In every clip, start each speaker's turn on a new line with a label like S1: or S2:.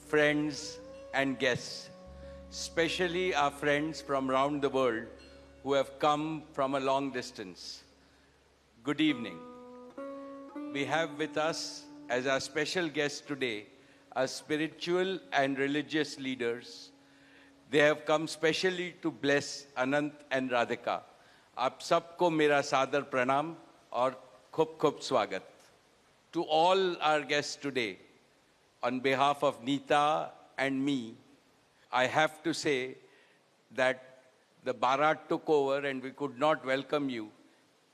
S1: friends and guests, especially our friends from around the world who have come from a long distance. Good evening. We have with us as our special guests today our spiritual and religious leaders. They have come specially to bless Anant and Radhika. आप सबको मेरा सादर प्रणाम और खूब खूब स्वागत. To all our guests today, on behalf of Neeta and me, I have to say that the Bharat took over and we could not welcome you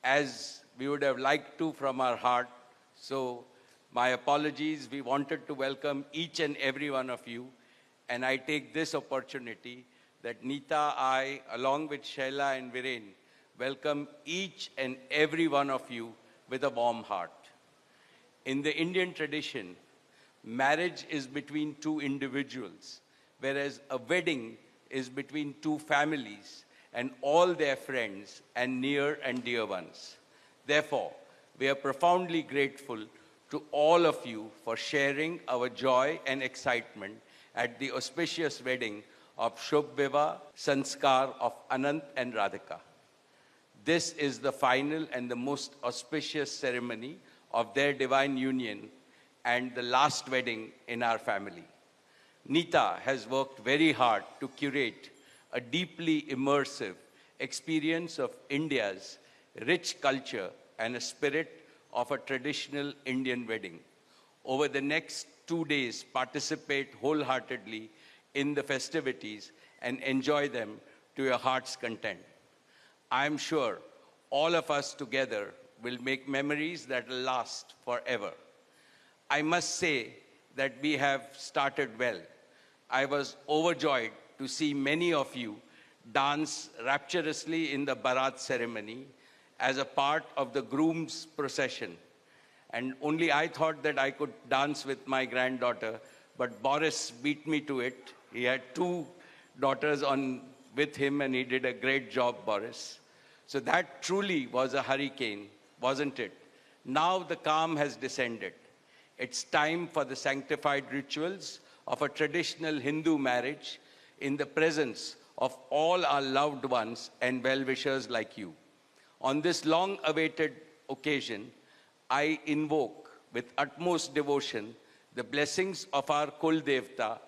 S1: as we would have liked to from our heart. So my apologies. We wanted to welcome each and every one of you. And I take this opportunity that Neeta, I, along with Shaila and Viren, welcome each and every one of you with a warm heart. In the Indian tradition, marriage is between two individuals, whereas a wedding is between two families and all their friends and near and dear ones. Therefore, we are profoundly grateful to all of you for sharing our joy and excitement at the auspicious wedding of Shubh Vivah Sanskar of Anant and Radhika. This is the final and the most auspicious ceremony of their divine union and the last wedding in our family. Neeta has worked very hard to curate a deeply immersive experience of India's rich culture and a spirit of a traditional Indian wedding. Over the next 2 days, participate wholeheartedly in the festivities and enjoy them to your heart's content. I am sure all of us together will make memories that will last forever. I must say that we have started well. I was overjoyed to see many of you dance rapturously in the Bharat ceremony as a part of the groom's procession. And only I thought that I could dance with my granddaughter, but Boris beat me to it. He had 2 daughters with him and he did a great job, Boris. So that truly was a hurricane, wasn't it? Now the calm has descended. It's time for the sanctified rituals of a traditional Hindu marriage in the presence of all our loved ones and well-wishers like you. On this long-awaited occasion, I invoke with utmost devotion the blessings of our Kul Devta,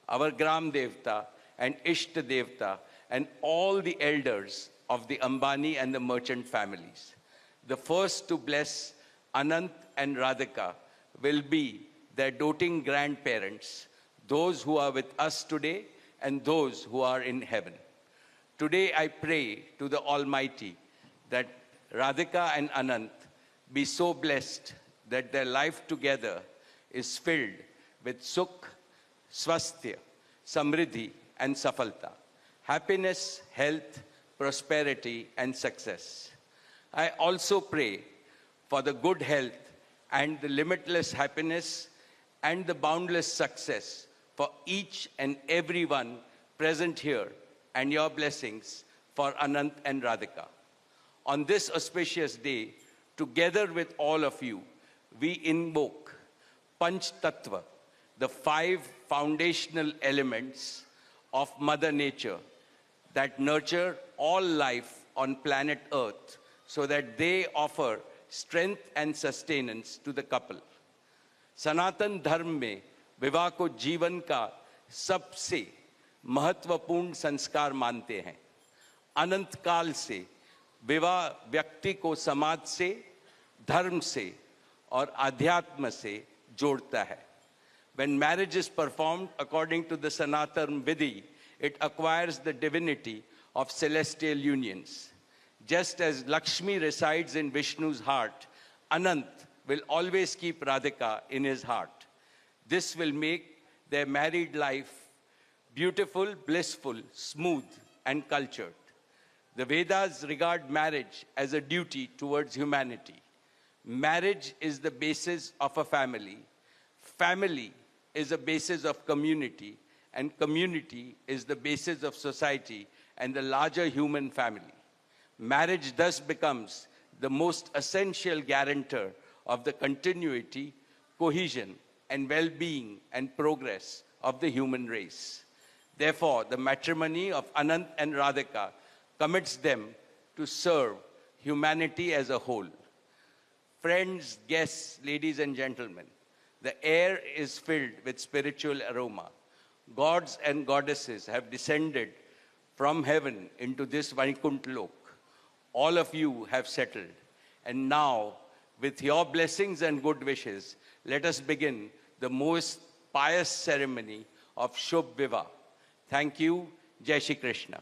S1: our Gram Devta, and Ishta Devta, and all the elders of the Ambani and the merchant families. The first to bless Anant and Radhika will be their doting grandparents, those who are with us today and those who are in heaven. Today I pray to the Almighty that Radhika and Anant be so blessed that their life together is filled with sukh, swasthya, samriddhi, and safalta, happiness, health, prosperity, and success. I also pray for the good health and the limitless happiness and the boundless success for each and every one present here, and your blessings for Anant and Radhika. On this auspicious day, together with all of you, we invoke Panch Tattva, the 5 foundational elements of Mother Nature that nurture all life on planet Earth so that they offer strength and sustenance to the couple. सनातन धर्म में विवाह को जीवन का सबसे महत्वपूर्ण संस्कार मानते हैं. अनंत काल से विवाह व्यक्ति को समाज से, धर्म से और आध्यात्म से जोड़ता है. When marriage is performed according to the Sanatan Vidhi, it acquires the divinity of celestial unions. Just as Lakshmi resides in Vishnu's heart, Anant will always keep Radhika in his heart. This will make their married life beautiful, blissful, smooth, and cultured. The Vedas regard marriage as a duty towards humanity. Marriage is the basis of a family. Family is a basis of community, and community is the basis of society and the larger human family. Marriage thus becomes the most essential guarantor of the continuity, cohesion, and well-being and progress of the human race. Therefore, the matrimony of Anant and Radhika commits them to serve humanity as a whole. Friends, guests, ladies and gentlemen, the air is filled with spiritual aroma. Gods and goddesses have descended from heaven into this Vaikuntha Lok. All of you have settled. And now, with your blessings and good wishes, let us begin the most pious ceremony of Shubh Vivah. Thank you. Jai Shri Krishna.